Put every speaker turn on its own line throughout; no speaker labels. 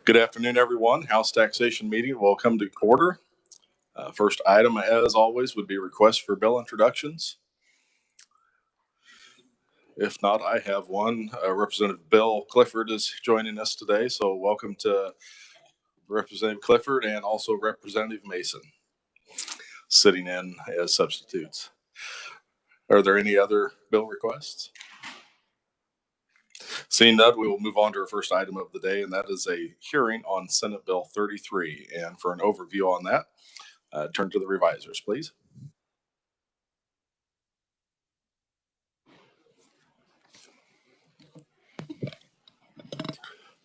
Good afternoon, everyone. House Taxation meeting will come to order. First item, as always, would be requests for bill introductions. If not, I have one. Representative Bill Clifford is joining us today, so welcome to Representative Clifford and also Representative Mason sitting in as substitutes. Are there any other bill requests? Seeing none, we will move on to our first item of the day, and that is a hearing on Senate Bill 33. And for an overview on that, turn to the revisers, please.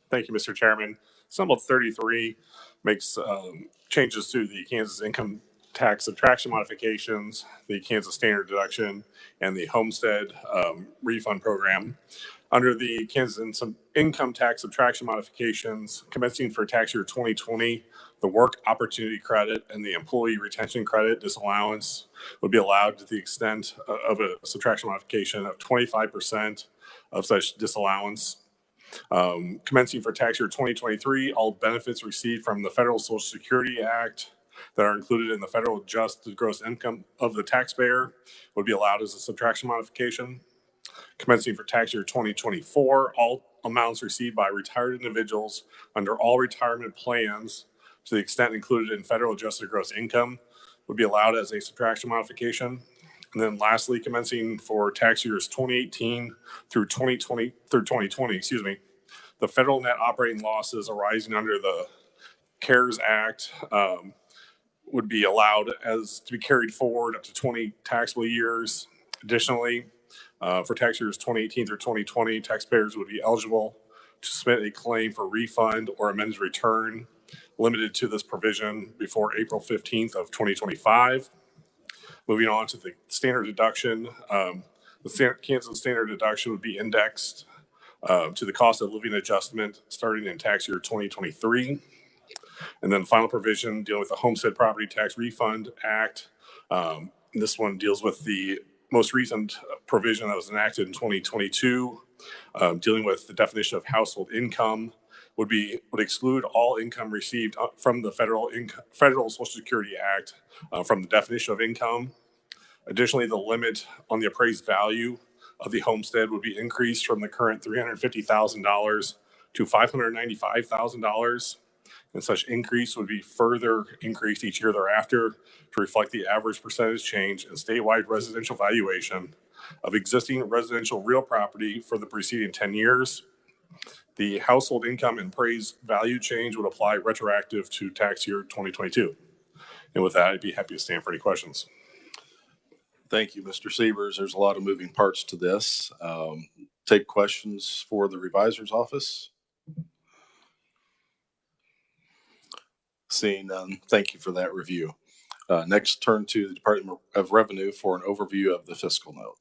Thank you, Mr. Chairman. Senate Bill 33 makes changes to the Kansas income tax subtraction modifications, the Kansas standard deduction, and the homestead refund program. Under the Kansas income tax subtraction modifications, commencing for tax year 2020, the work opportunity credit and the employee retention credit disallowance would be allowed to the extent of a subtraction modification of 25% of such disallowance. Commencing for tax year 2023, all benefits received from the Federal Social Security Act that are included in the federal adjusted gross income of the taxpayer would be allowed as a subtraction modification. Commencing for tax year 2024, all amounts received by retired individuals under all retirement plans to the extent included in federal adjusted gross income would be allowed as a subtraction modification. And then lastly, commencing for tax years 2018 through 2020, the federal net operating losses arising under the CARES Act would be allowed as to be carried forward up to 20 taxable years. Additionally, for tax years 2018 through 2020, taxpayers would be eligible to submit a claim for refund or amended return limited to this provision before April 15th of 2025. Moving on to the standard deduction, the Kansas standard deduction would be indexed to the cost of living adjustment starting in tax year 2023. And then the final provision dealing with the Homestead Property Tax Refund Act. This one deals with the most recent provision that was enacted in 2022, dealing with the definition of household income. Would exclude all income received from the Federal Social Security Act from the definition of income. Additionally, the limit on the appraised value of the homestead would be increased from the current $350,000 to $595,000. And such increase would be further increased each year thereafter to reflect the average percentage change in statewide residential valuation of existing residential real property for the preceding 10 years. The household income and appraised value change would apply retroactive to tax year 2022. And with that, I'd be happy to stand for any questions.
Thank you, Mr. Sievers. There's a lot of moving parts to this. Take questions for the revisor's office. Seeing none, thank you for that review. Next, turn to the Department of Revenue for an overview of the fiscal note.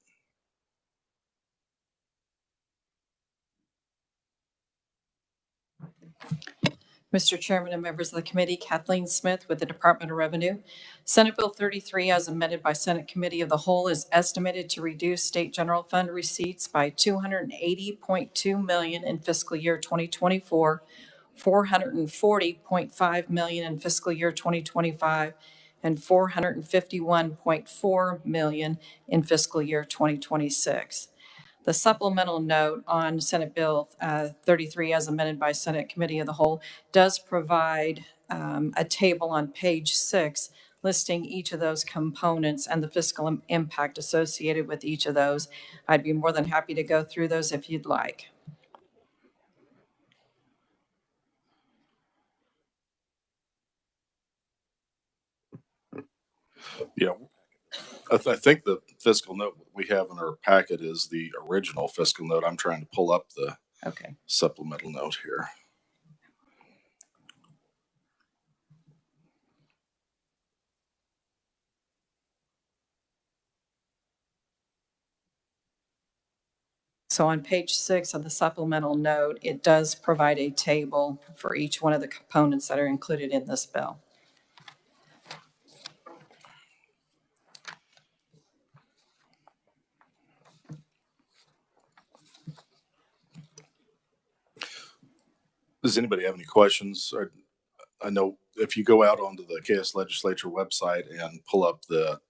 Mr. Chairman and members of the committee, Kathleen Smith with the Department of Revenue. Senate Bill 33, as amended by Senate Committee of the Whole, is estimated to reduce state general fund receipts by $280.2 million in fiscal year 2024, $440.5 million in fiscal year 2025, and $451.4 million in fiscal year 2026. The supplemental note on Senate Bill 33, as amended by Senate Committee of the Whole, does provide a table on page 6 listing each of those components and the fiscal impact associated with each of those. I'd be more than happy to go through those if you'd like.
Yeah, I think the fiscal note we have in our packet is the original fiscal note. I'm trying to pull up the supplemental note here.
So on page 6 of the supplemental note, it does provide a table for each one of the components that are included in this bill.
Does anybody have any questions? Or I know if you go out onto the KS Legislature website and pull up the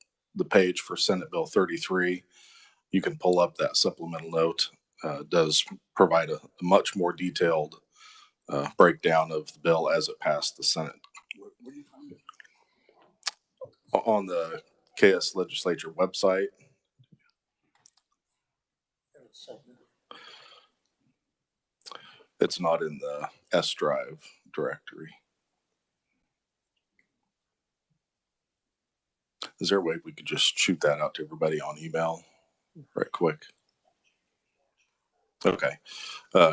page for Senate Bill 33, you can pull up that supplemental note. It does provide a much more detailed breakdown of the bill as it passed the Senate. On the KS Legislature website. It's not in the S drive directory. Is there a way we could just shoot that out to everybody on email right quick? Okay.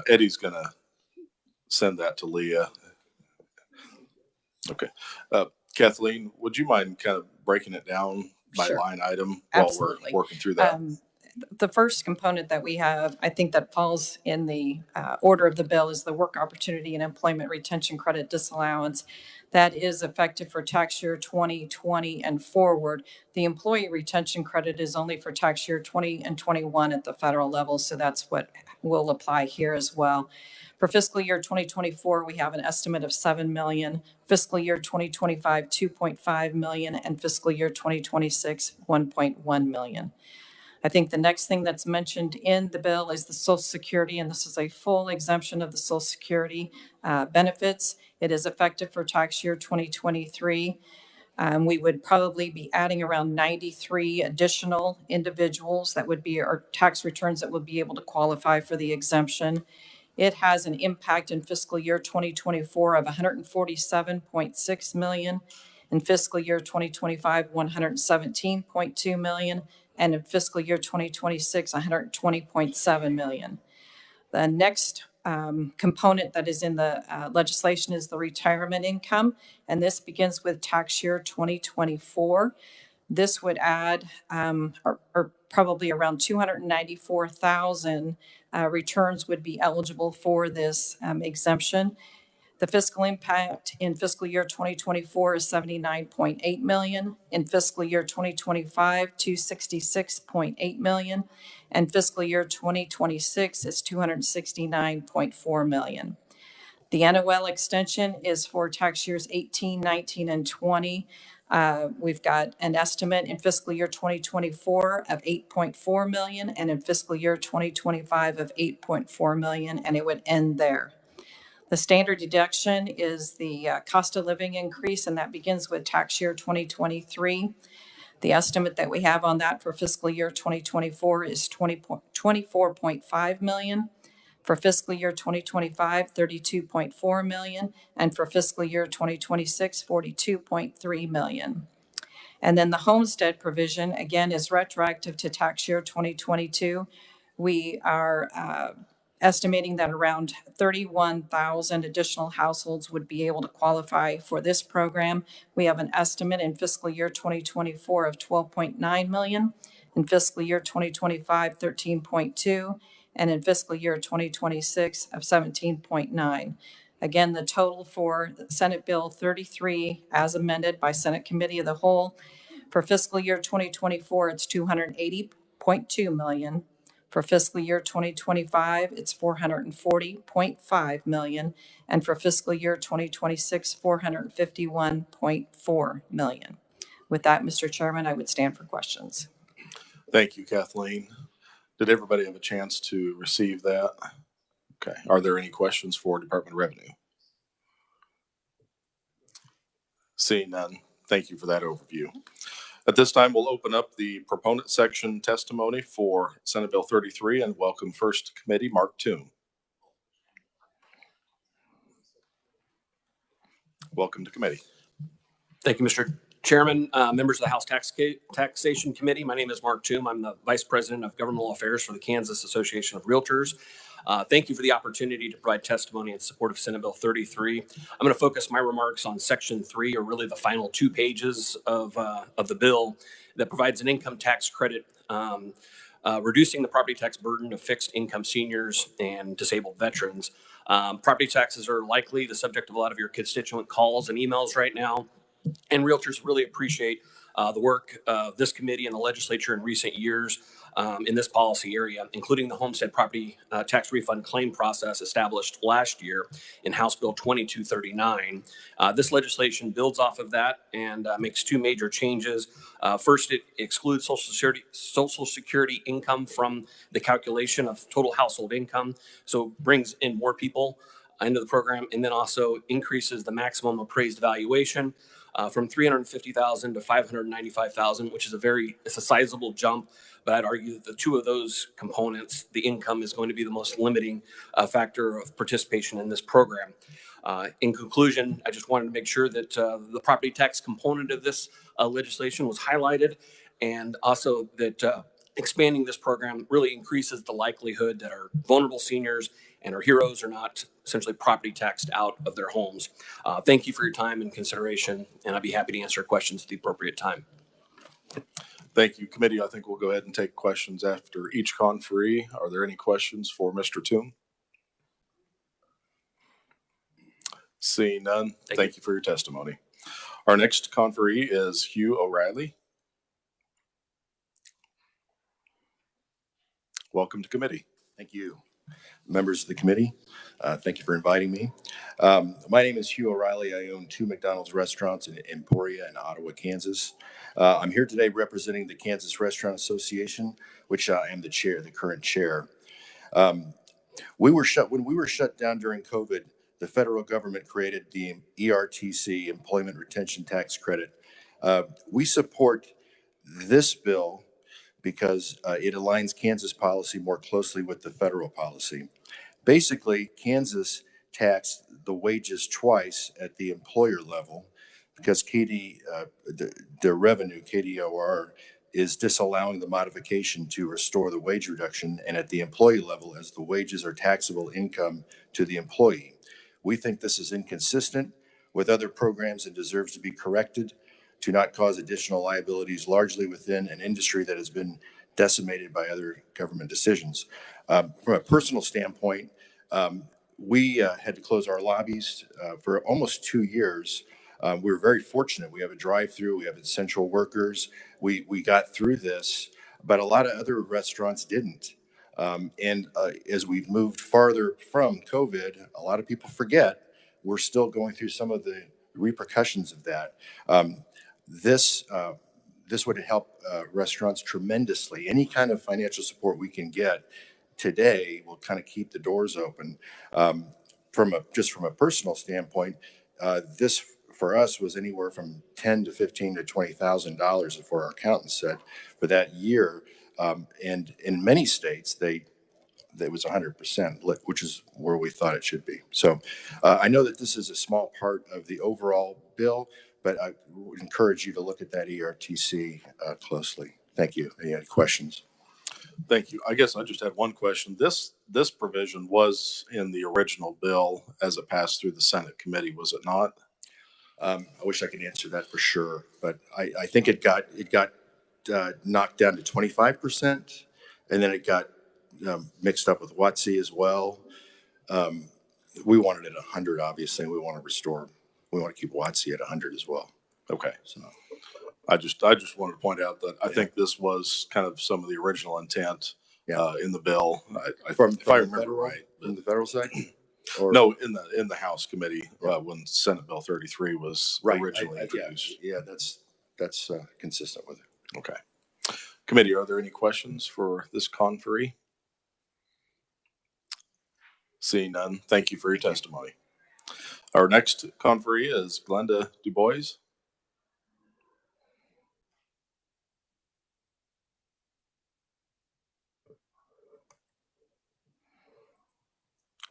Eddie's going to send that to Leah. Okay. Kathleen, would you mind kind of breaking it down by
Sure.
line item
Absolutely.
while we're working through that?
The first component that we have, I think that falls in the order of the bill, is the work opportunity and employment retention credit disallowance. That is effective for tax year 2020 and forward. The employee retention credit is only for tax year 20 and 21 at the federal level, so that's what will apply here as well. For fiscal year 2024, we have an estimate of $7 million, fiscal year 2025, $2.5 million, and fiscal year 2026, $1.1 million. I think the next thing that's mentioned in the bill is the Social Security, and this is a full exemption of the Social Security benefits. It is effective for tax year 2023. We would probably be adding around 93 additional individuals that would be, or tax returns that would be able to qualify for the exemption. It has an impact in fiscal year 2024 of $147.6 million. In fiscal year 2025, $117.2 million. And in fiscal year 2026, $120.7 million. The next component that is in the legislation is the retirement income, and this begins with tax year 2024. This would add or probably around 294,000 returns would be eligible for this exemption. The fiscal impact in fiscal year 2024 is $79.8 million. In fiscal year 2025, $266.8 million. And fiscal year 2026 is $269.4 million. The NOL extension is for tax years 18, 19, and 20. We've got an estimate in fiscal year 2024 of $8.4 million, and in fiscal year 2025 of $8.4 million, and it would end there. The standard deduction is the cost of living increase, and that begins with tax year 2023. The estimate that we have on that for fiscal year 2024 is $24.5 million. For fiscal year 2025, $32.4 million. And for fiscal year 2026, $42.3 million. And then the homestead provision, again, is retroactive to tax year 2022. We are estimating that around 31,000 additional households would be able to qualify for this program. We have an estimate in fiscal year 2024 of $12.9 million, in fiscal year 2025, $13.2, and in fiscal year 2026 of $17.9. Again, the total for Senate Bill 33 as amended by Senate Committee of the Whole, for fiscal year 2024, it's $280.2 million. For fiscal year 2025, it's $440.5 million. And for fiscal year 2026, $451.4 million. With that, Mr. Chairman, I would stand for questions.
Thank you, Kathleen. Did everybody have a chance to receive that? Okay. Are there any questions for Department of Revenue? Seeing none, thank you for that overview. At this time, we'll open up the proponent section testimony for Senate Bill 33 and welcome first to committee Mark Toome. Welcome to committee.
Thank you, Mr. Chairman, members of the House Taxation Committee. My name is Mark Toome. I'm the Vice President of Governmental Affairs for the Kansas Association of Realtors. Thank you for the opportunity to provide testimony in support of Senate Bill 33. I'm going to focus my remarks on Section 3, or really the final 2 pages of the bill that provides an income tax credit, reducing the property tax burden of fixed income seniors and disabled veterans. Property taxes are likely the subject of a lot of your constituent calls and emails right now, and realtors really appreciate the work of this committee and the legislature in recent years in this policy area, including the homestead property tax refund claim process established last year in House Bill 2239. This legislation builds off of that and makes two major changes. First, it excludes Social Security income from the calculation of total household income, so brings in more people into the program, and then also increases the maximum appraised valuation from $350,000 to $595,000, which is it's a sizable jump. But I'd argue that the two of those components, the income, is going to be the most limiting factor of participation in this program. In conclusion, I just wanted to make sure that the property tax component of this legislation was highlighted, and also that expanding this program really increases the likelihood that our vulnerable seniors and our heroes are not essentially property taxed out of their homes. Thank you for your time and consideration, and I'd be happy to answer questions at the appropriate time.
Thank you, committee. I think we'll go ahead and take questions after each conferee. Are there any questions for Mr. Toom? Seeing none, thank you for your testimony. Our next conferee is Hugh O'Reilly. Welcome to committee.
Thank you. Members of the committee, thank you for inviting me. My name is Hugh O'Reilly. I own 2 McDonald's restaurants in Emporia and Ottawa, Kansas. I'm here today representing the Kansas Restaurant Association, which I am the current chair. When we were shut down during COVID, the federal government created the ERTC, Employment Retention Tax Credit. We support this bill because it aligns Kansas policy more closely with the federal policy. Basically, Kansas taxed the wages twice at the employer level because the revenue, KDOR, is disallowing the modification to restore the wage reduction, and at the employee level, as the wages are taxable income to the employee. We think this is inconsistent with other programs and deserves to be corrected to not cause additional liabilities, largely within an industry that has been decimated by other government decisions. From a personal standpoint, we had to close our lobbies for almost 2 years. We were very fortunate. We have a drive-through, we have essential workers. We got through this, but a lot of other restaurants didn't. As we've moved farther from COVID, a lot of people forget we're still going through some of the repercussions of that. This would help restaurants tremendously. Any kind of financial support we can get today will kind of keep the doors open. From a personal standpoint, this for us was anywhere from $10,000 to $15,000 to $20,000 for our accountant said for that year. And in many states, that was 100%, which is where we thought it should be. So I know that this is a small part of the overall bill, but I would encourage you to look at that ERTC closely. Thank you. Any questions?
Thank you. I guess I just had one question. This provision was in the original bill as it passed through the Senate committee, was it not?
I wish I could answer that for sure, but I think it got knocked down to 25%, and then it got mixed up with WOTC as well. We wanted it 100, obviously. We want to keep WOTC at 100 as well.
Okay.
So
I just wanted to point out that I think this was kind of some of the original intent in the bill. If I remember right.
From the federal side? Or?
No, in the House committee when Senate Bill 33 was originally introduced.
Yeah, that's consistent with it.
Okay. Committee, are there any questions for this conferee? Seeing none, thank you for your testimony. Our next conferee is Glenda DuBois.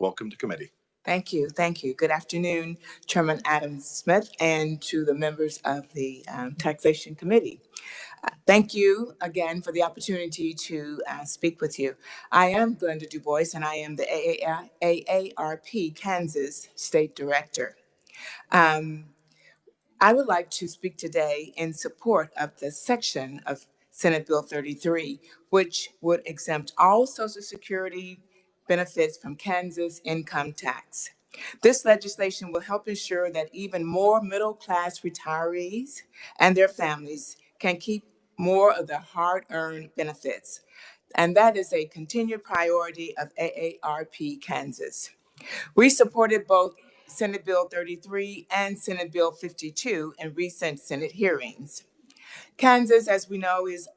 Welcome to committee.
Thank you. Thank you. Good afternoon, Chairman Adam Smith, and to the members of the Taxation Committee. Thank you again for the opportunity to speak with you. I am Glenda DuBois, and I am the AARP Kansas State Director. I would like to speak today in support of the section of Senate Bill 33, which would exempt all Social Security benefits from Kansas income tax. This legislation will help ensure that even more middle-class retirees and their families can keep more of the hard-earned benefits. And that is a continued priority of AARP Kansas. We supported both Senate Bill 33 and Senate Bill 52 in recent Senate hearings. Kansas, as we know, is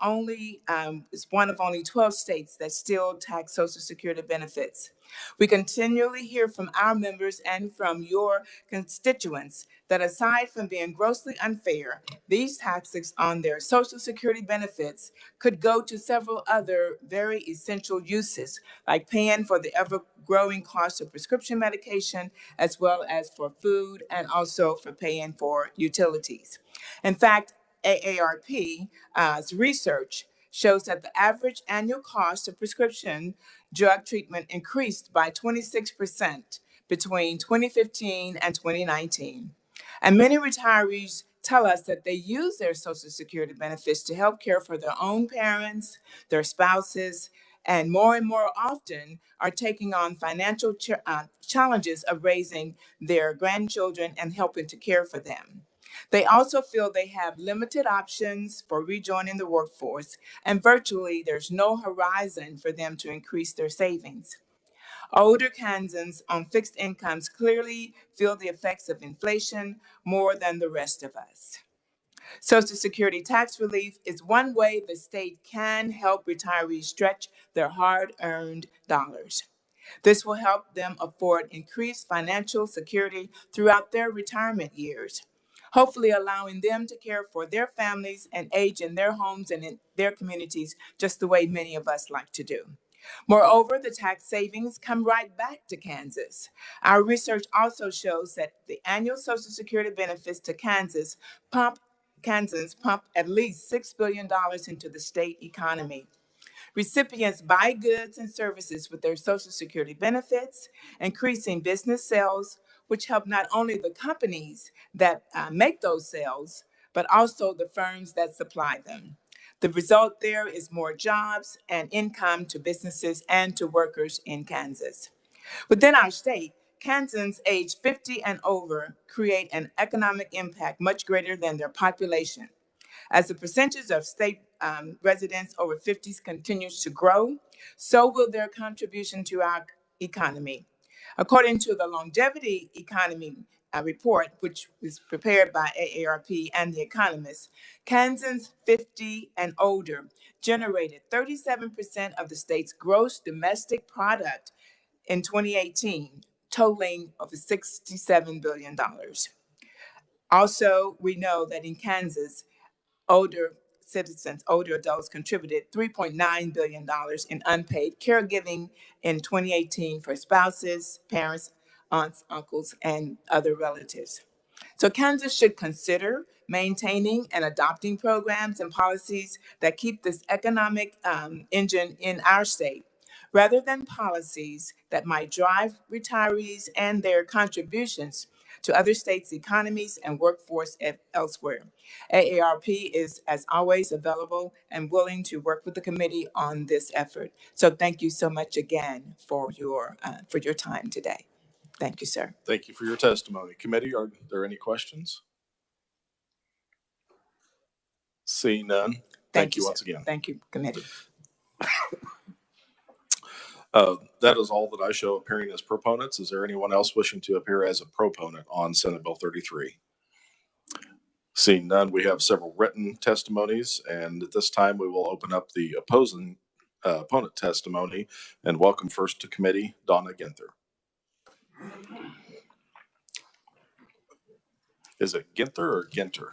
one of only 12 states that still tax Social Security benefits. We continually hear from our members and from your constituents that aside from being grossly unfair, these taxes on their Social Security benefits could go to several other very essential uses, like paying for the ever-growing cost of prescription medication, as well as for food and also for paying for utilities. In fact, AARP's research shows that the average annual cost of prescription drug treatment increased by 26% between 2015 and 2019. And many retirees tell us that they use their Social Security benefits to help care for their own parents, their spouses, and more often are taking on financial challenges of raising their grandchildren and helping to care for them. They also feel they have limited options for rejoining the workforce, and virtually there's no horizon for them to increase their savings. Older Kansans on fixed incomes clearly feel the effects of inflation more than the rest of us. Social Security tax relief is one way the state can help retirees stretch their hard-earned dollars. This will help them afford increased financial security throughout their retirement years, hopefully allowing them to care for their families and age in their homes and in their communities just the way many of us like to do. Moreover, the tax savings come right back to Kansas. Our research also shows that the annual Social Security benefits to Kansans pump at least $6 billion into the state economy. Recipients buy goods and services with their Social Security benefits, increasing business sales, which help not only the companies that make those sales, but also the firms that supply them. The result there is more jobs and income to businesses and to workers in Kansas. Within our state, Kansans aged 50 and over create an economic impact much greater than their population. As the percentage of state residents over 50s continues to grow, so will their contribution to our economy. According to the Longevity Economy report, which was prepared by AARP and The Economist, Kansans 50 and older generated 37% of the state's gross domestic product in 2018, totaling over $67 billion. Also, we know that in Kansas, older adults contributed $3.9 billion in unpaid caregiving in 2018 for spouses, parents, aunts, uncles, and other relatives. So Kansas should consider maintaining and adopting programs and policies that keep this economic engine in our state, rather than policies that might drive retirees and their contributions to other states' economies and workforce elsewhere. AARP is, as always, available and willing to work with the committee on this effort. So thank you so much again for your time today. Thank you, sir.
Thank you for your testimony. Committee, are there any questions? Seeing none, thank you once again.
Thank you, committee.
That is all that I show appearing as proponents. Is there anyone else wishing to appear as a proponent on Senate Bill 33? Seeing none, we have several written testimonies, and at this time we will open up the opponent testimony and welcome first to committee Donna Ginther. Is it Ginther or Ginter?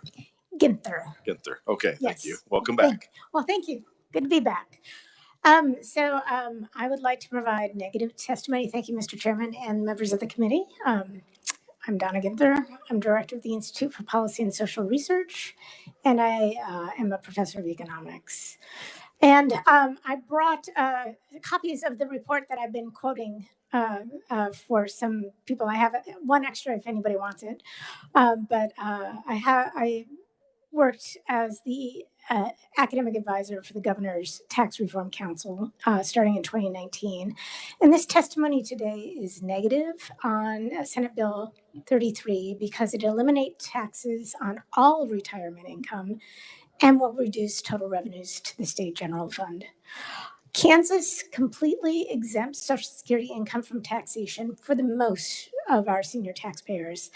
Ginther.
Ginther. Okay,
Yes.
thank you. Welcome back.
Thank you. Good to be back. I would like to provide negative testimony. Thank you, Mr. Chairman and members of the committee. I'm Donna Ginther. I'm director of the Institute for Policy and Social Research, and I am a professor of economics. And I brought copies of the report that I've been quoting for some people. I have one extra if anybody wants it. I worked as the academic advisor for the Governor's Tax Reform Council starting in 2019. And this testimony today is negative on Senate Bill 33 because it eliminates taxes on all retirement income and will reduce total revenues to the state general fund. Kansas completely exempts Social Security income from taxation for the most of our senior taxpayers.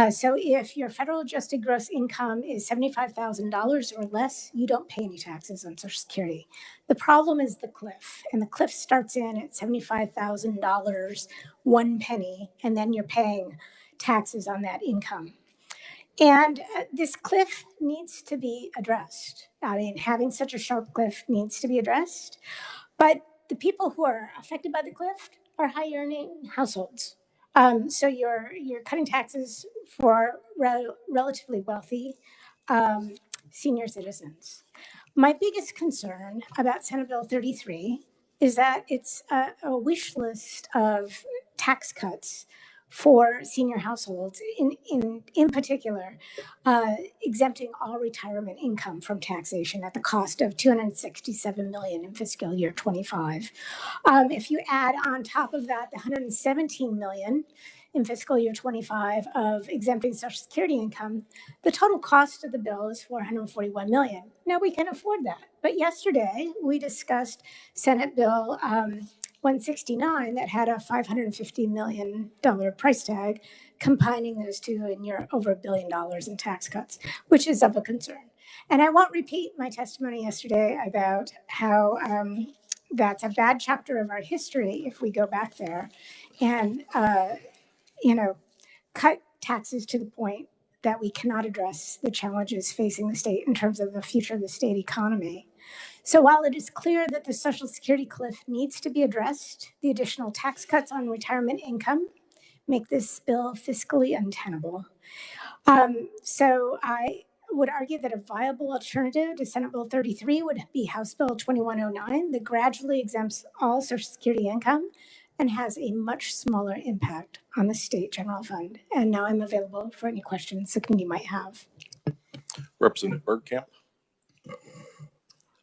So if your federal adjusted gross income is $75,000 or less, you don't pay any taxes on Social Security. The problem is the cliff, and the cliff starts in at $75,000, 1 penny, and then you're paying taxes on that income. And this cliff needs to be addressed. I mean, having such a sharp cliff needs to be addressed. But the people who are affected by the cliff are high-earning households. So you're cutting taxes for relatively wealthy senior citizens. My biggest concern about Senate Bill 33 is that it's a wish list of tax cuts for senior households, in particular, exempting all retirement income from taxation at the cost of $267 million in fiscal year 25. If you add on top of that the $117 million in fiscal year 25 of exempting Social Security income, the total cost of the bill is $441 million. Now, we can afford that. But yesterday, we discussed Senate Bill 169 that had a $550 million price tag, combining those two, and you're over $1 billion in tax cuts, which is of a concern. And I won't repeat my testimony yesterday about how that's a bad chapter of our history if we go back there and cut taxes to the point that we cannot address the challenges facing the state in terms of the future of the state economy. So while it is clear that the Social Security cliff needs to be addressed, the additional tax cuts on retirement income make this bill fiscally untenable. So I would argue that a viable alternative to Senate Bill 33 would be House Bill 2109 that gradually exempts all Social Security income and has a much smaller impact on the state general fund. And now I'm available for any questions the committee might have.
Representative Bergkamp.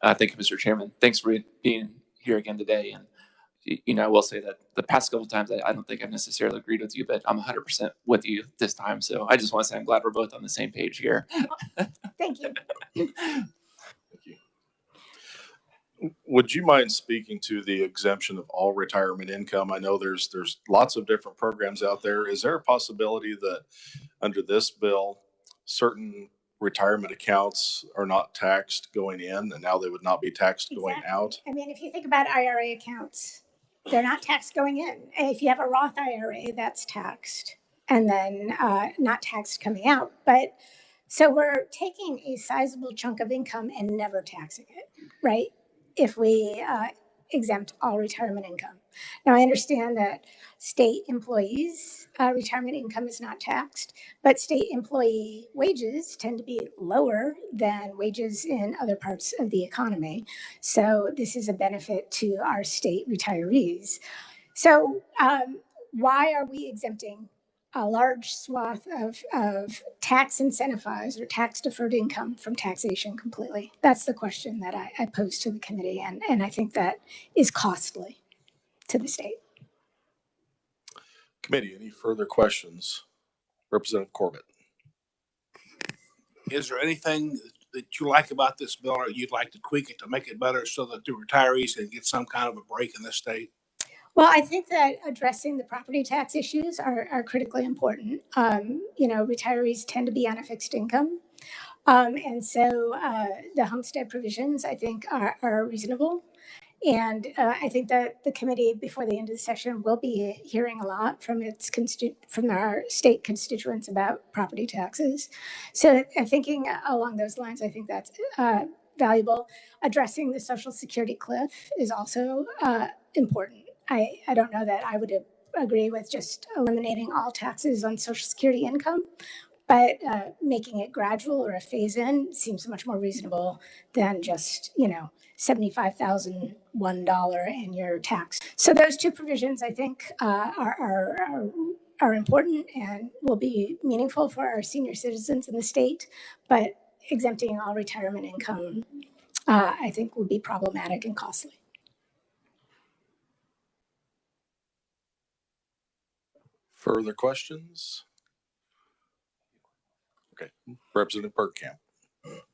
Thank you, Mr. Chairman. Thanks for being here again today. And, I will say that the past couple of times, I don't think I've necessarily agreed with you, but I'm 100% with you this time. So I just want to say I'm glad we're both on the same page here.
Thank you.
Thank you. Would you mind speaking to the exemption of all retirement income? I know there's lots of different programs out there. Is there a possibility that under this bill, certain retirement accounts are not taxed going in, and now they would not be taxed going out?
I mean, if you think about IRA accounts, they're not taxed going in. And if you have a Roth IRA, that's taxed, and then not taxed coming out. But so we're taking a sizable chunk of income and never taxing it, right? If we exempt all retirement income. Now, I understand that state employees' retirement income is not taxed, but state employee wages tend to be lower than wages in other parts of the economy. So this is a benefit to our state retirees. So why are we exempting a large swath of tax incentivized or tax deferred income from taxation completely? That's the question that I posed to the committee, and I think that is costly to the state.
Committee, any further questions? Representative Corbett.
Is there anything that you like about this bill, or you'd like to tweak it to make it better so that the retirees can get some kind of a break in this state?
Well, I think that addressing the property tax issues are critically important. Retirees tend to be on a fixed income. And so the homestead provisions, I think, are reasonable. And I think that the committee, before the end of the session, will be hearing a lot from from our state constituents about property taxes. So thinking along those lines, I think that's valuable. Addressing the Social Security cliff is also important. I don't know that I would agree with just eliminating all taxes on Social Security income, but making it gradual or a phase-in seems much more reasonable than just, $75,001 in your tax. So those two provisions, I think, are important and will be meaningful for our senior citizens in the state. But exempting all retirement income, I think, would be problematic and costly.
Further questions? Okay, Representative Bergkamp.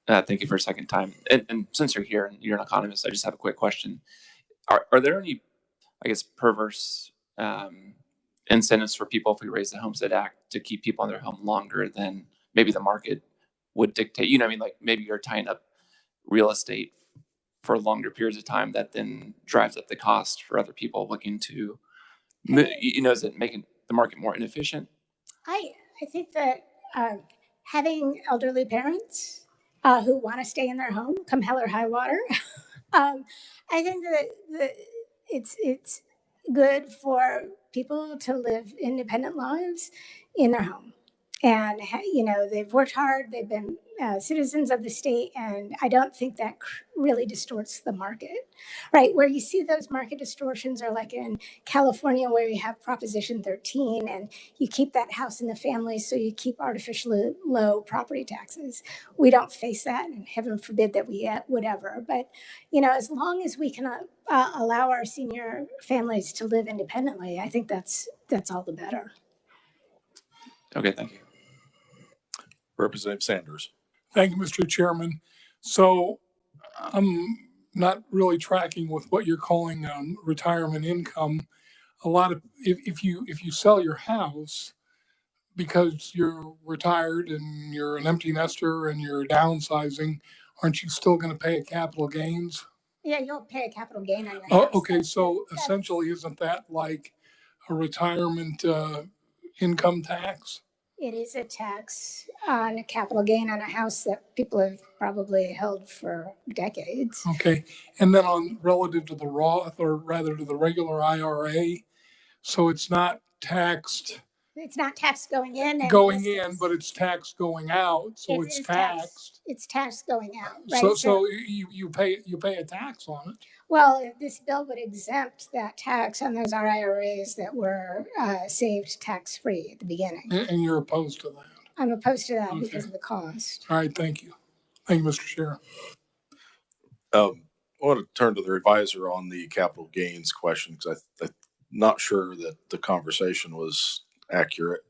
Thank you for a second time. And since you're here and you're an economist, I just have a quick question. Are there any, I guess, perverse incentives for people if we raise the Homestead Act to keep people in their home longer than maybe the market would dictate? You know what I mean? Like maybe you're tying up real estate for longer periods of time that then drives up the cost for other people looking to, is it making the market more inefficient?
I think that having elderly parents who want to stay in their home, come hell or high water, I think that it's good for people to live independent lives in their home. And, they've worked hard, they've been citizens of the state, and I don't think that really distorts the market, right? Where you see those market distortions are like in California, where you have Proposition 13, and you keep that house in the family, so you keep artificially low property taxes. We don't face that, and heaven forbid that we would ever. But, as long as we can allow our senior families to live independently, I think that's all the better.
Okay, thank you.
Representative Sanders.
Thank you, Mr. Chairman. So I'm not really tracking with what you're calling retirement income. A lot of, if you sell your house because you're retired and you're an empty nester and you're downsizing, aren't you still going to pay a capital gains?
Yeah, you'll pay a capital gain on your
Oh,
house.
okay. So essentially, isn't that like a retirement income tax?
It is a tax on a capital gain on a house that people have probably held for decades.
Okay. And then on relative to the Roth, or rather to the regular IRA, so it's not taxed
It's not taxed going in.
but it's taxed going out. So it's taxed.
It's taxed going out, right?
So you pay a tax on it.
Well, this bill would exempt that tax on those IRAs that were saved tax-free at the beginning.
And you're opposed to that.
I'm opposed to that
Okay.
because of the cost.
All right, thank you. Thank you, Mr. Chair.
I want to turn to the advisor on the capital gains question because I'm not sure that the conversation was accurate.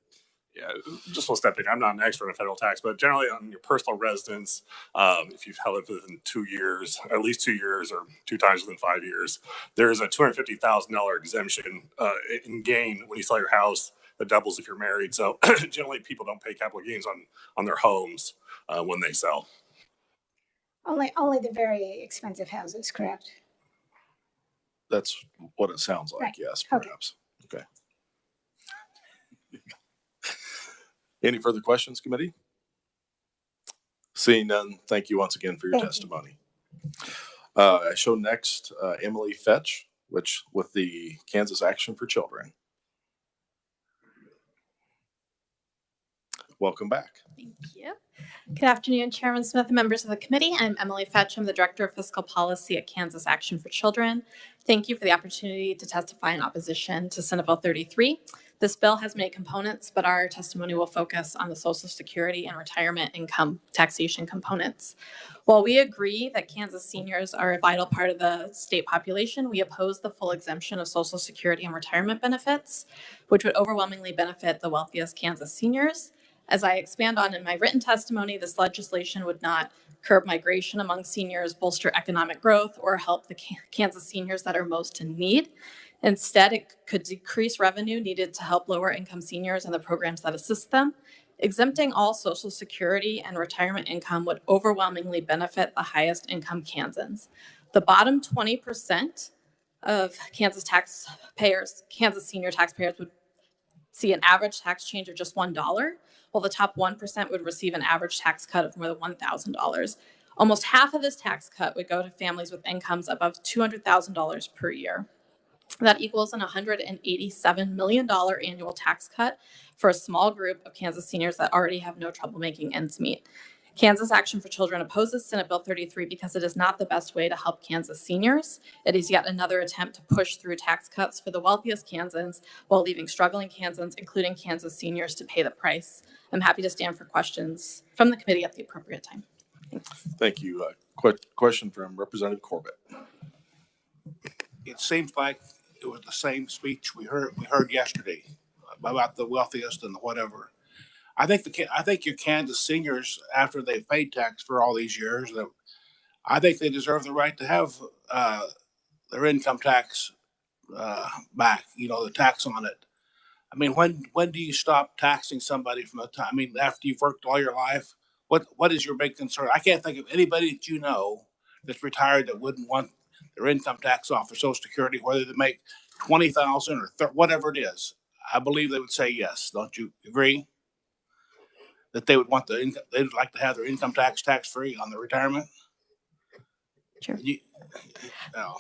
Yeah, just one step in. I'm not an expert in federal tax, but generally on your personal residence, if you've held it within 2 years, at least 2 years, or 2 times within 5 years, there's a $250,000 exemption in gain when you sell your house that doubles if you're married. So generally, people don't pay capital gains on their homes when they sell.
Only the very expensive houses, correct?
That's what it sounds like.
Right.
Yes, perhaps. Okay. Any further questions, committee? Seeing none, thank you once again for your testimony. I show next Emily Fetch, with the Kansas Action for Children. Welcome back.
Thank you. Good afternoon, Chairman Smith and members of the committee. I'm Emily Fetch. I'm the Director of Fiscal Policy at Kansas Action for Children. Thank you for the opportunity to testify in opposition to Senate Bill 33. This bill has many components, but our testimony will focus on the Social Security and retirement income taxation components. While we agree that Kansas seniors are a vital part of the state population, we oppose the full exemption of Social Security and retirement benefits, which would overwhelmingly benefit the wealthiest Kansas seniors. As I expand on in my written testimony, this legislation would not curb migration among seniors, bolster economic growth, or help the Kansas seniors that are most in need. Instead, it could decrease revenue needed to help lower income seniors and the programs that assist them. Exempting all Social Security and retirement income would overwhelmingly benefit the highest income Kansans. The bottom 20% of Kansas senior taxpayers would see an average tax change of just $1, while the top 1% would receive an average tax cut of more than $1,000. Almost half of this tax cut would go to families with incomes above $200,000 per year. That equals an $187 million annual tax cut for a small group of Kansas seniors that already have no trouble making ends meet. Kansas Action for Children opposes Senate Bill 33 because it is not the best way to help Kansas seniors. It is yet another attempt to push through tax cuts for the wealthiest Kansans while leaving struggling Kansans, including Kansas seniors, to pay the price. I'm happy to stand for questions from the committee at the appropriate time. Thanks.
Thank you. Question from Representative Corbett.
It seems like it was the same speech we heard yesterday about the wealthiest and whatever. I think your Kansas seniors, after they've paid tax for all these years, that I think they deserve the right to have their income tax back. You know, the tax on it. I mean, when do you stop taxing somebody from the time? I mean, after you've worked all your life, what is your big concern? I can't think of anybody that you know that's retired that wouldn't want their income tax off for Social Security, whether they make 20,000 or whatever it is. I believe they would say yes. Don't you agree? That they would want they'd like to have their income tax free on their retirement.
Sure.
No.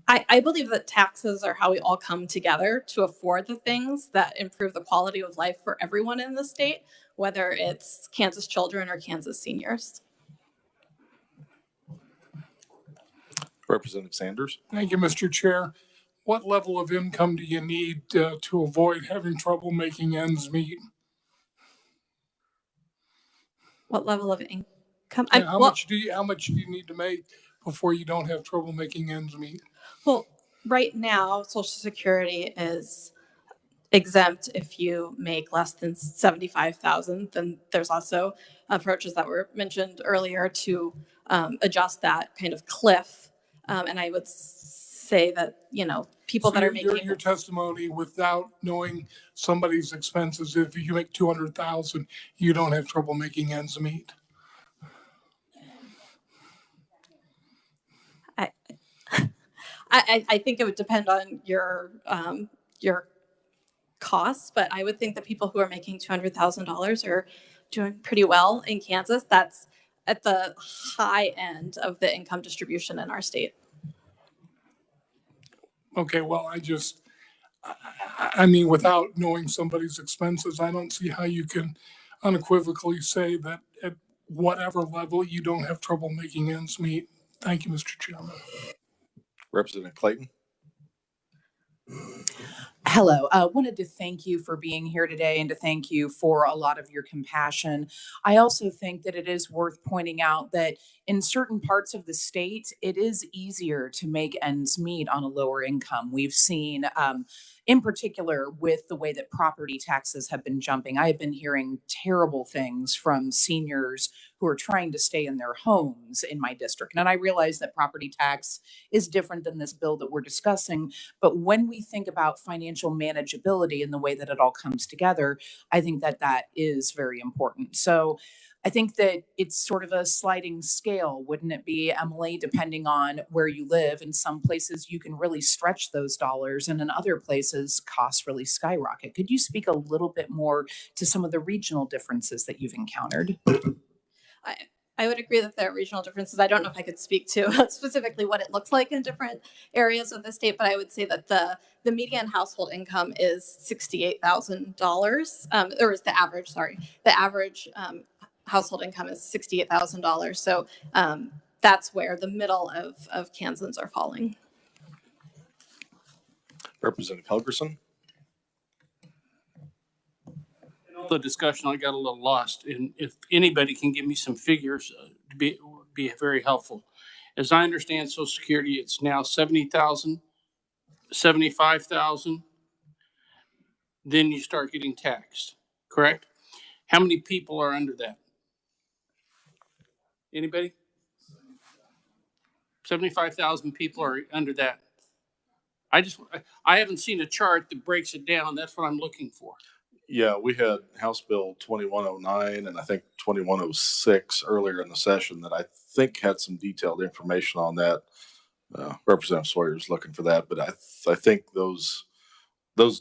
I believe that taxes are how we all come together to afford the things that improve the quality of life for everyone in the state, whether it's Kansas children or Kansas seniors.
Representative Sanders.
Thank you, Mr. Chair. What level of income do you need to avoid having trouble making ends meet?
What level of income?
And how much do you need to make before you don't have trouble making ends meet?
Well, right now, Social Security is exempt if you make less than 75,000. Then there's also approaches that were mentioned earlier to adjust that kind of cliff. And I would say that, you know, people that are making
your testimony without knowing somebody's expenses. If you make 200,000, you don't have trouble making ends meet.
I think it would depend on your costs, but I would think that people who are making $200,000 are doing pretty well in Kansas. That's at the high end of the income distribution in our state.
Okay, well, I mean, without knowing somebody's expenses, I don't see how you can unequivocally say that at whatever level you don't have trouble making ends meet. Thank you, Mr. Chairman.
Representative Clayton.
Hello. Wanted to thank you for being here today and to thank you for a lot of your compassion. I also think that it is worth pointing out that in certain parts of the state, it is easier to make ends meet on a lower income. We've seen, in particular, with the way that property taxes have been jumping. I have been hearing terrible things from seniors who are trying to stay in their homes in my district. And I realize that property tax is different than this bill that we're discussing. But when we think about financial manageability and the way that it all comes together, I think that that is very important. So I think that it's sort of a sliding scale, wouldn't it be, Emily, depending on where you live. In some places, you can really stretch those dollars, and in other places, costs really skyrocket. Could you speak a little bit more to some of the regional differences that you've encountered?
I would agree that there are regional differences. I don't know if I could speak to specifically what it looks like in different areas of the state, but I would say that the median household income is $68,000, or is the average, sorry. The average household income is $68,000. So that's where the middle of Kansans are falling.
Representative Helgerson.
The discussion, I got a little lost, and if anybody can give me some figures, would be very helpful. As I understand Social Security, it's now 70,000, 75,000. Then you start getting taxed, correct? How many people are under that? Anybody? 75,000 people are under that. I haven't seen a chart that breaks it down. That's what I'm looking for.
Yeah, we had House Bill 2109 and I think 2106 earlier in the session that I think had some detailed information on that. Representative Sawyer's looking for that, but I think those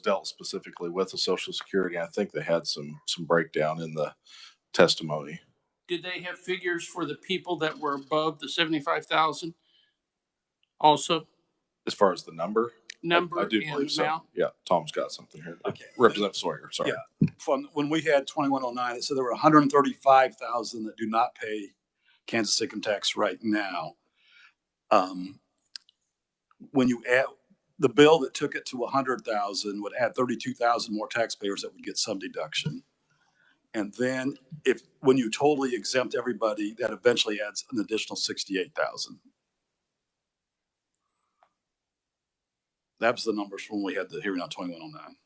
dealt specifically with the Social Security. I think they had some breakdown in the testimony.
Did they have figures for the people that were above the 75,000 also?
As far as the number? I do
and
believe so.
amount?
Yeah, Tom's got something here.
Okay.
Representative Sawyer, sorry.
Yeah, from when we had 2109, it said there were 135,000 that do not pay Kansas income tax right now. When you add the bill that took it to 100,000 would add 32,000 more taxpayers that would get some deduction. And then when you totally exempt everybody, that eventually adds an additional 68,000. That was the numbers from when we had the hearing on 2109.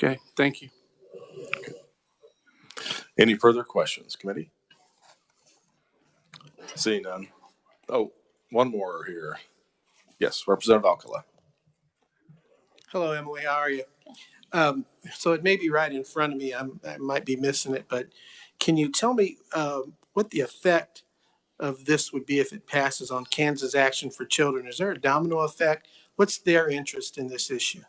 Okay, thank you.
Any further questions, committee? Seeing none. Oh, one more here. Yes, Representative Alcala.
Hello, Emily. How are you? So it may be right in front of me. I might be missing it, but can you tell me what the effect of this would be if it passes on Kansas Action for Children? Is there a domino effect? What's their interest in this issue?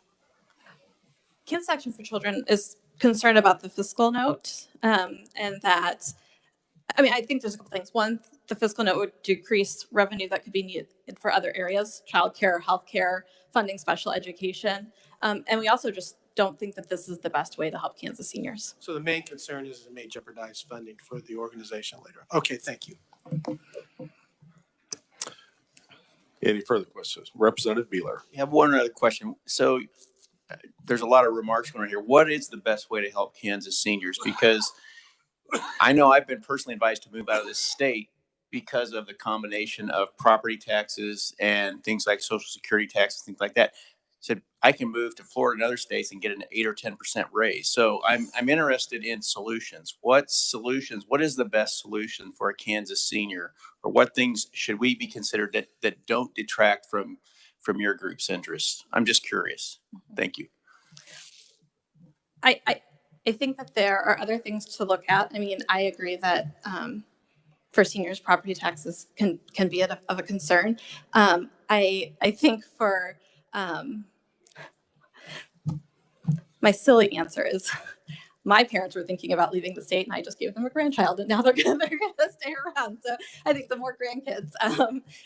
Kansas Action for Children is concerned about the fiscal note, and that, I mean, I think there's a couple things. One, the fiscal note would decrease revenue that could be needed for other areas, childcare, healthcare, funding special education. And we also just don't think that this is the best way to help Kansas seniors.
So the main concern is it may jeopardize funding for the organization later. Okay, thank you.
Any further questions? Representative Beeler.
I have one other question. So there's a lot of remarks going on here. What is the best way to help Kansas seniors? Because I know I've been personally advised to move out of this state because of the combination of property taxes and things like Social Security taxes, things like that. Said I can move to Florida and other states and get an 8 or 10% raise. So I'm interested in solutions. What is the best solution for a Kansas senior, or what things should we be considered that don't detract from your group's interests? I'm just curious. Thank you.
I think that there are other things to look at. I mean, I agree that for seniors, property taxes can be of a concern. I think for my silly answer is my parents were thinking about leaving the state, and I just gave them a grandchild, and now they're gonna stay around. So I think the more grandkids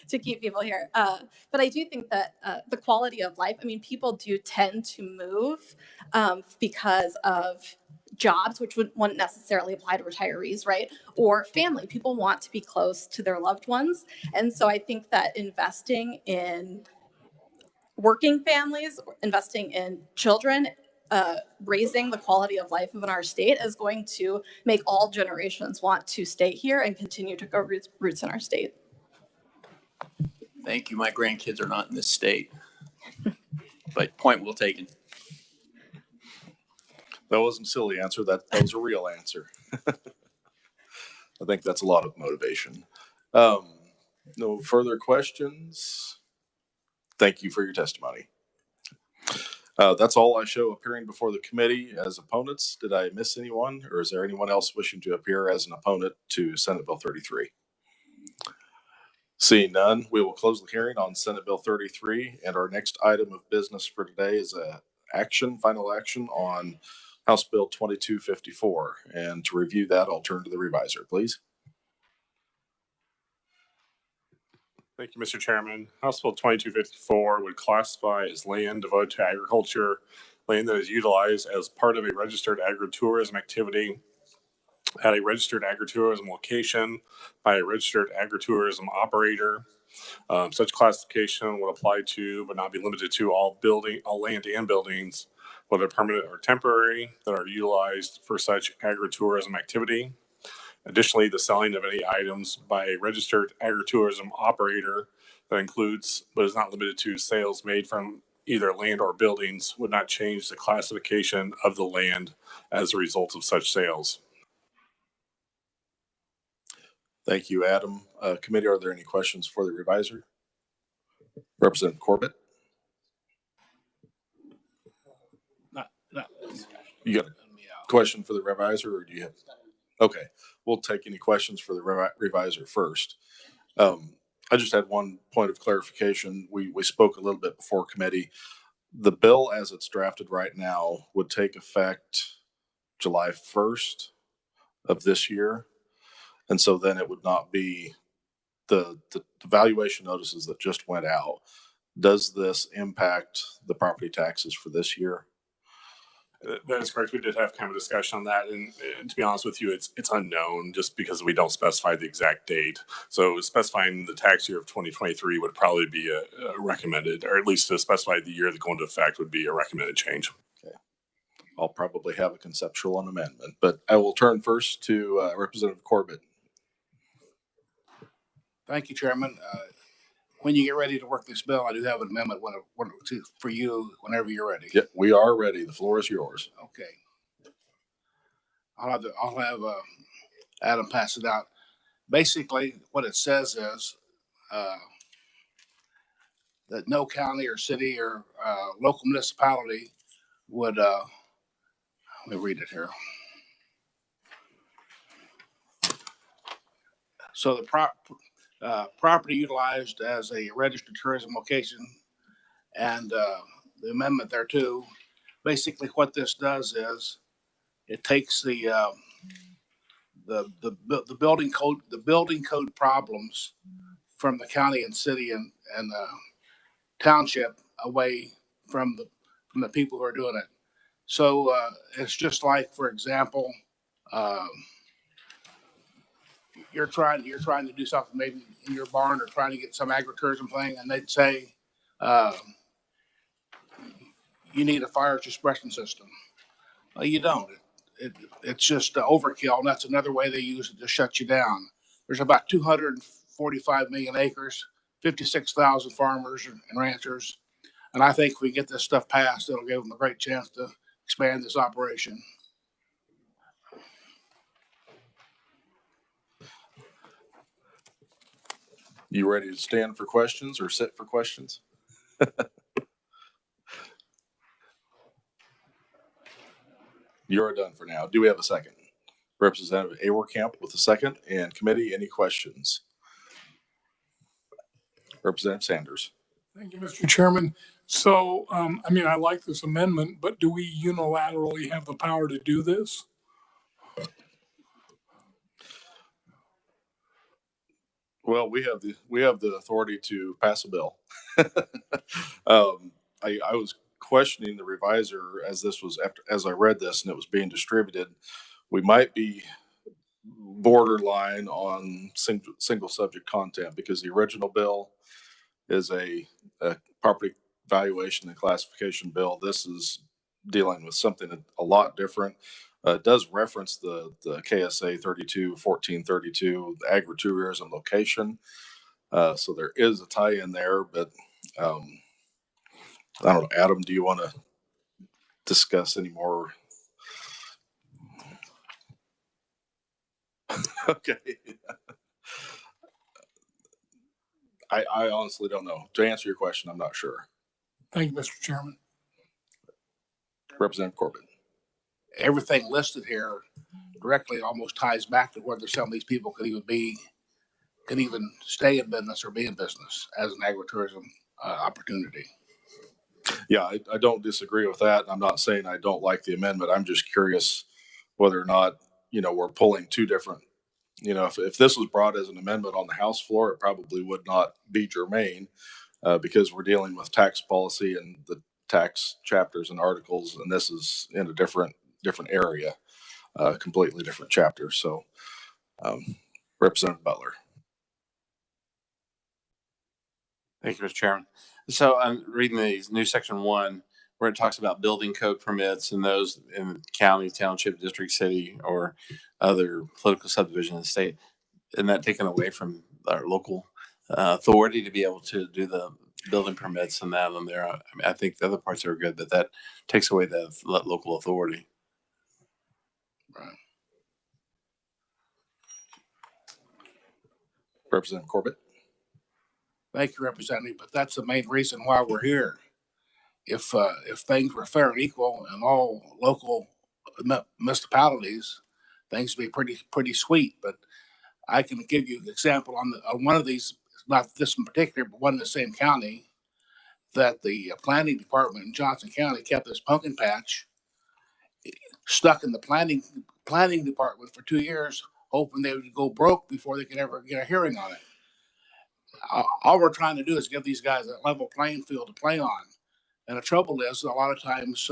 to keep people here. But I do think that the quality of life. I mean, people do tend to move because of jobs, which wouldn't necessarily apply to retirees, right? Or family. People want to be close to their loved ones, and so I think that investing in working families, investing in children, raising the quality of life in our state is going to make all generations want to stay here and continue to grow roots in our state.
Thank you. My grandkids are not in this state, but point well taken.
That wasn't a silly answer. That was a real answer. I think that's a lot of motivation. No further questions. Thank you for your testimony. That's all I show appearing before the committee as opponents. Did I miss anyone, or is there anyone else wishing to appear as an opponent to Senate Bill 33? Seeing none, we will close the hearing on Senate Bill 33, and our next item of business for today is final action on House Bill 2254. And to review that, I'll turn to the reviser, please.
Thank you, Mr. Chairman. House Bill 2254 would classify as land devoted to agriculture, land that is utilized as part of a registered agritourism activity at a registered agritourism location by a registered agritourism operator. Such classification would apply to, but not be limited to, all land and buildings, whether permanent or temporary, that are utilized for such agritourism activity. Additionally, the selling of any items by a registered agritourism operator that includes, but is not limited to, sales made from either land or buildings would not change the classification of the land as a result of such sales.
Thank you, Adam. Committee, are there any questions for the reviser? Representative Corbett? You got a question for the reviser, or do you have? Okay, we'll take any questions for the reviser first. I just had one point of clarification. We spoke a little bit before committee. The bill as it's drafted right now would take effect July 1st of this year. And so then it would not be the valuation notices that just went out. Does this impact the property taxes for this year?
That is correct. We did have kind of a discussion on that, and to be honest with you, it's unknown just because we don't specify the exact date. So specifying the tax year of 2023 would probably be a recommended, or at least to specify the year that go into effect would be a recommended change.
Okay, I'll probably have a conceptual amendment, but I will turn first to Representative Corbett.
Thank you, Chairman. when you get ready to work this bill, I do have an amendment for you whenever you're ready.
Yep, we are ready. The floor is yours.
Okay. I'll have Adam pass it out. Basically, what it says is that no county or city or local municipality would, let me read it here. So the property utilized as a registered tourism location and the amendment there too, basically what this does is it takes the building code problems from the county and city and township away from the people who are doing it. So it's just like, for example, you're trying to do something maybe in your barn or trying to get some agritourism thing, and they'd say you need a fire suppression system. Well, you don't. It's just overkill, and that's another way they use it to shut you down. There's about 245 million acres, 56,000 farmers and ranchers, and I think if we get this stuff passed, it'll give them a great chance to expand this operation.
You ready to stand for questions or sit for questions? You're done for now. Do we have a second? Representative Awerkamp with a second. And committee, any questions? Representative Sanders.
Thank you, Mr. Chairman. So, I mean, I like this amendment, but do we unilaterally have the power to do this?
Well, we have the authority to pass a bill. I was questioning the revisor as I read this and it was being distributed. We might be borderline on single subject content because the original bill is a property valuation and classification bill. This is dealing with something a lot different. It does reference the KSA 32-1432, the agritourism location. So there is a tie in there, but I don't know. Adam, do you want to discuss any more? Okay. I honestly don't know. To answer your question, I'm not sure.
Thank you, Mr. Chairman.
Representative Corbett.
Everything listed here directly almost ties back to whether some of these people could even stay in business or be in business as an agritourism opportunity.
Yeah, I don't disagree with that. I'm not saying I don't like the amendment. I'm just curious whether or not, we're pulling two different, if this was brought as an amendment on the House floor, it probably would not be germane because we're dealing with tax policy and the tax chapters and articles, and this is in a different area, completely different chapter. So, Representative Butler.
Thank you, Mr. Chairman. So I'm reading these new section 1 where it talks about building code permits and those in county, township, district, city, or other political subdivision in the state. And that taken away from our local authority to be able to do the building permits and that on there. I mean, I think the other parts are good, but that takes away the local authority.
Right.
Representative Corbett.
Thank you, Representative, but that's the main reason why we're here. If things were fair and equal in all local municipalities, things would be pretty sweet. But I can give you an example on one of these, not this in particular, but one in the same county, that the planning department in Johnson County kept this pumpkin patch stuck in the planning department for 2 years, hoping they would go broke before they could ever get a hearing on it. All we're trying to do is give these guys a level playing field to play on. And the trouble is, a lot of times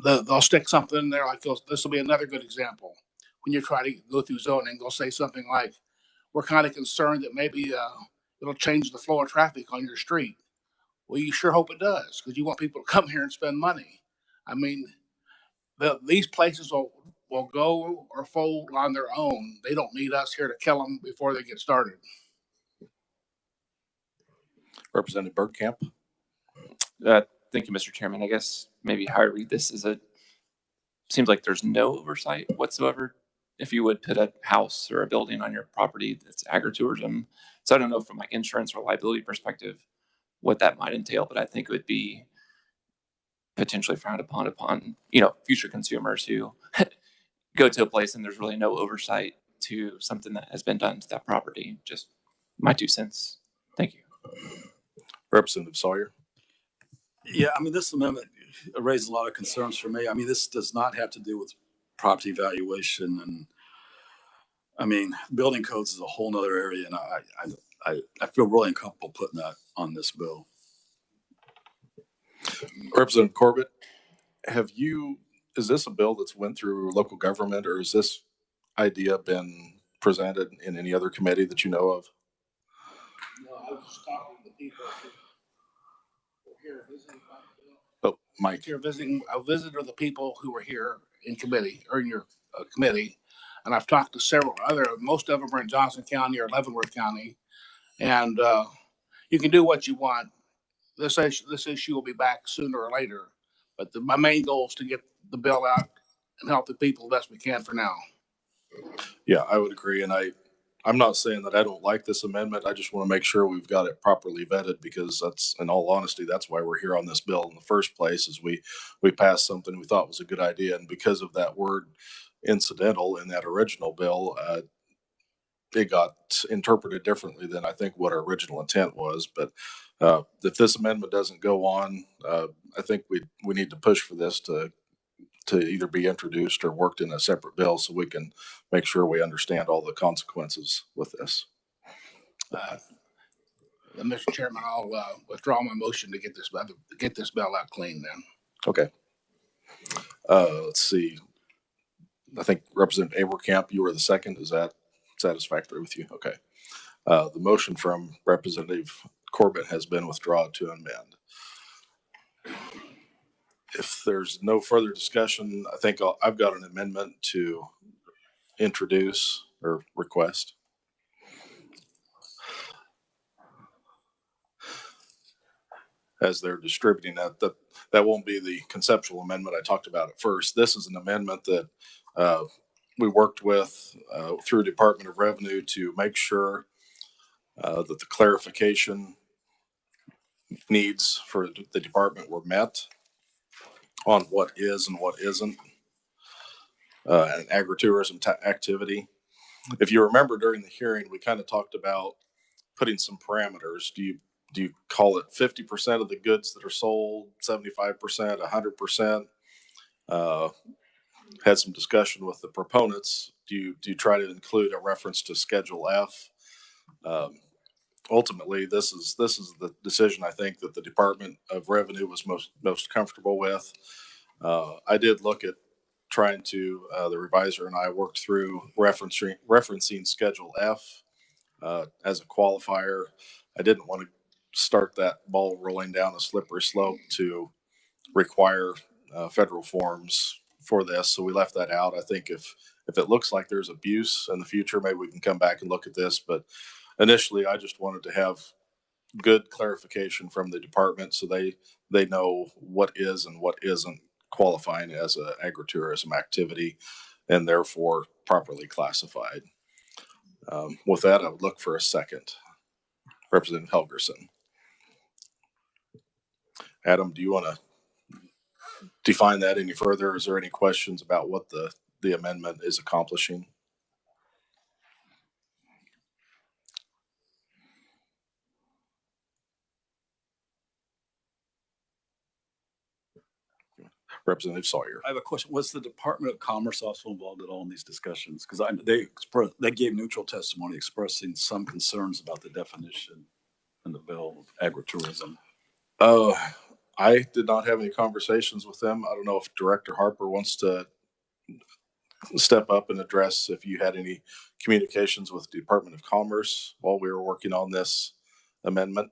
they'll stick something in there like this will be another good example. When you try to go through zoning, they'll say something like, we're kind of concerned that maybe it'll change the flow of traffic on your street. Well, you sure hope it does, because you want people to come here and spend money. I mean, these places will go or fold on their own. They don't need us here to kill them before they get started.
Representative Bergkamp.
Thank you, Mr. Chairman. I guess maybe how I read this is seems like there's no oversight whatsoever. If you would put a house or a building on your property that's agritourism. So I don't know from like insurance or liability perspective what that might entail, but I think it would be potentially frowned upon, future consumers who go to a place and there's really no oversight to something that has been done to that property. Just my 2 cents. Thank you.
Representative Sawyer.
Yeah, I mean, this amendment raises a lot of concerns for me. I mean, this does not have to do with property valuation, and I mean, building codes is a whole nother area, and I feel really uncomfortable putting that on this bill.
Representative Corbett, is this a bill that's went through local government, or has this idea been presented in any other committee that you know of?
No, I was just talking to the people who were here visiting about the bill.
Oh, Mike.
Here visiting, I visited with the people who were here in committee or in your committee, and I've talked to several other. Most of them are in Johnson County or Leavenworth County, and you can do what you want. This issue will be back sooner or later, but my main goal is to get the bill out and help the people the best we can for now.
Yeah, I would agree, and I'm not saying that I don't like this amendment. I just want to make sure we've got it properly vetted, because that's, in all honesty, that's why we're here on this bill in the first place. Is we passed something we thought was a good idea, and because of that word incidental in that original bill, it got interpreted differently than I think what our original intent was. But if this amendment doesn't go on, I think we need to push for this to either be introduced or worked in a separate bill, so we can make sure we understand all the consequences with this.
Mr. Chairman, I'll withdraw my motion to get this bill out clean then.
Okay. Let's see. I think Representative Abercamp, you were the second. Is that satisfactory with you? Okay. The motion from Representative Corbett has been withdrawn to amend. If there's no further discussion, I think I've got an amendment to introduce or request. As they're distributing that won't be the conceptual amendment I talked about at first. This is an amendment that we worked with through Department of Revenue to make sure that the clarification needs for the department were met on what is and what isn't an agritourism activity. If you remember during the hearing, we kind of talked about putting some parameters. Do you call it 50% of the goods that are sold, 75%, 100%? Had some discussion with the proponents. Do you try to include a reference to Schedule F? Ultimately, this is the decision I think that the Department of Revenue was most comfortable with. I did look at trying to, the revisor and I worked through referencing Schedule F as a qualifier. I didn't want to start that ball rolling down a slippery slope to require federal forms for this, so we left that out. I think if it looks like there's abuse in the future, maybe we can come back and look at this. But initially, I just wanted to have good clarification from the department so they know what is and what isn't qualifying as an agritourism activity and therefore properly classified. With that, I would look for a second. Representative Helgerson. Adam, do you want to define that any further? Is there any questions about what the amendment is accomplishing? Representative Sawyer.
I have a question. Was the Department of Commerce also involved at all in these discussions? Because they gave neutral testimony expressing some concerns about the definition in the bill of agritourism.
I did not have any conversations with them. I don't know if Director Harper wants to step up and address if you had any communications with the Department of Commerce while we were working on this amendment.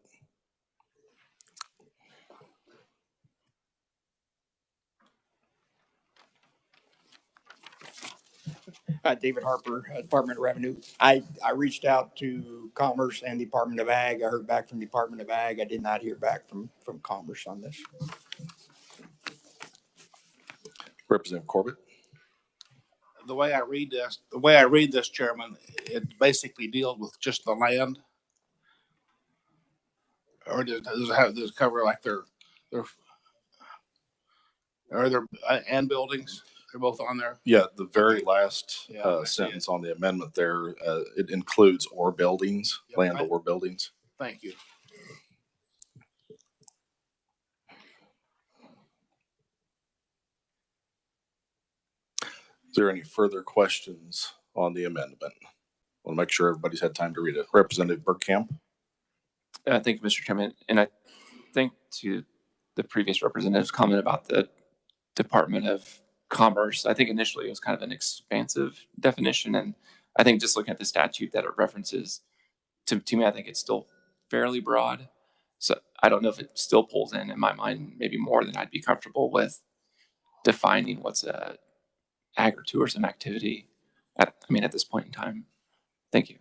David Harper, Department of Revenue. I reached out to Commerce and Department of Ag. I heard back from Department of Ag. I did not hear back from Commerce on this.
Representative Corbett.
The way I read this, Chairman, it basically deals with just the land. Or does it cover like their and buildings? They're both on there.
Yeah, the very last
Yeah,
sentence on the amendment there, it includes or buildings,
Yep,
land or buildings.
Thank you.
Is there any further questions on the amendment? I want to make sure everybody's had time to read it. Representative Burkamp.
Thank you, Mr. Chairman. And I think to the previous representative's comment about the Department of Commerce, I think initially it was kind of an expansive definition. And I think just looking at the statute that it references, to me, I think it's still fairly broad. So I don't know if it still pulls in my mind, maybe more than I'd be comfortable with defining what's a agritourism activity at this point in time. Thank you.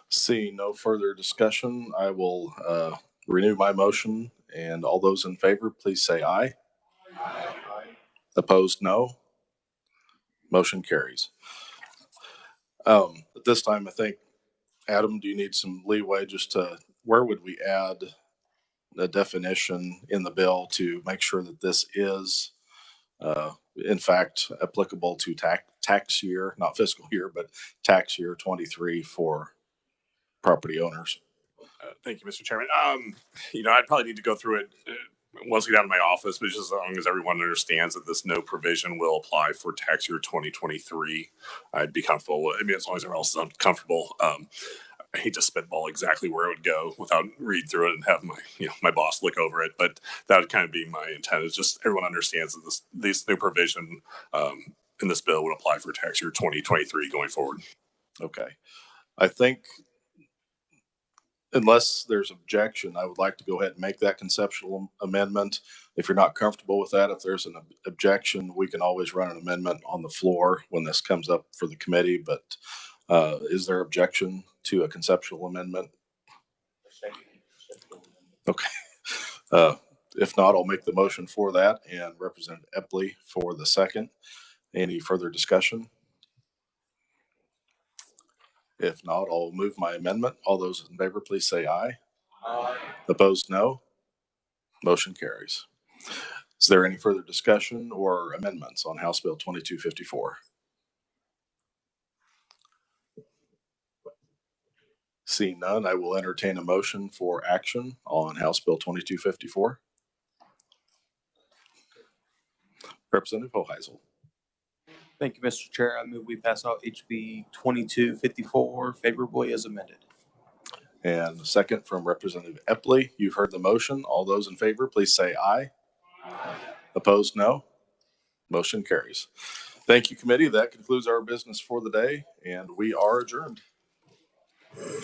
Seeing no further discussion, I will renew my motion, and all those in favor, please say aye. Aye. Opposed, no. Motion carries. At this time, I think, Adam, do you need some leeway just to, where would we add the definition in the bill to make sure that this is in fact applicable to tax year, not fiscal year, but tax year 23 for property owners?
Thank you, Mr. Chairman. I'd probably need to go through it once we get out of my office, but just as long as everyone understands that this no provision will apply for tax year 2023, I'd be comfortable. As long as everyone else is comfortable. I hate to spitball exactly where it would go without read through it and have my boss look over it, but that would kind of be my intent. Is just everyone understands that this new provision in this bill would apply for tax year 2023 going forward.
Okay, I think unless there's objection, I would like to go ahead and make that conceptual amendment. If you're not comfortable with that, if there's an objection, we can always run an amendment on the floor when this comes up for the committee. But is there objection to a conceptual amendment? Okay. If not, I'll make the motion for that and Representative Epley for the second. Any further discussion? If not, I'll move my amendment. All those in favor, please say aye. Aye. Opposed, no. Motion carries. Is there any further discussion or amendments on House Bill 2254? Seeing none, I will entertain a motion for action on House Bill 2254. Representative Hoheisel.
Thank you, Mr. Chair. I move we pass out HB 2254 favorably as amended.
And a second from Representative Epley. You've heard the motion. All those in favor, please say aye. Aye. Opposed, no. Motion carries. Thank you, committee. That concludes our business for the day, and we are adjourned.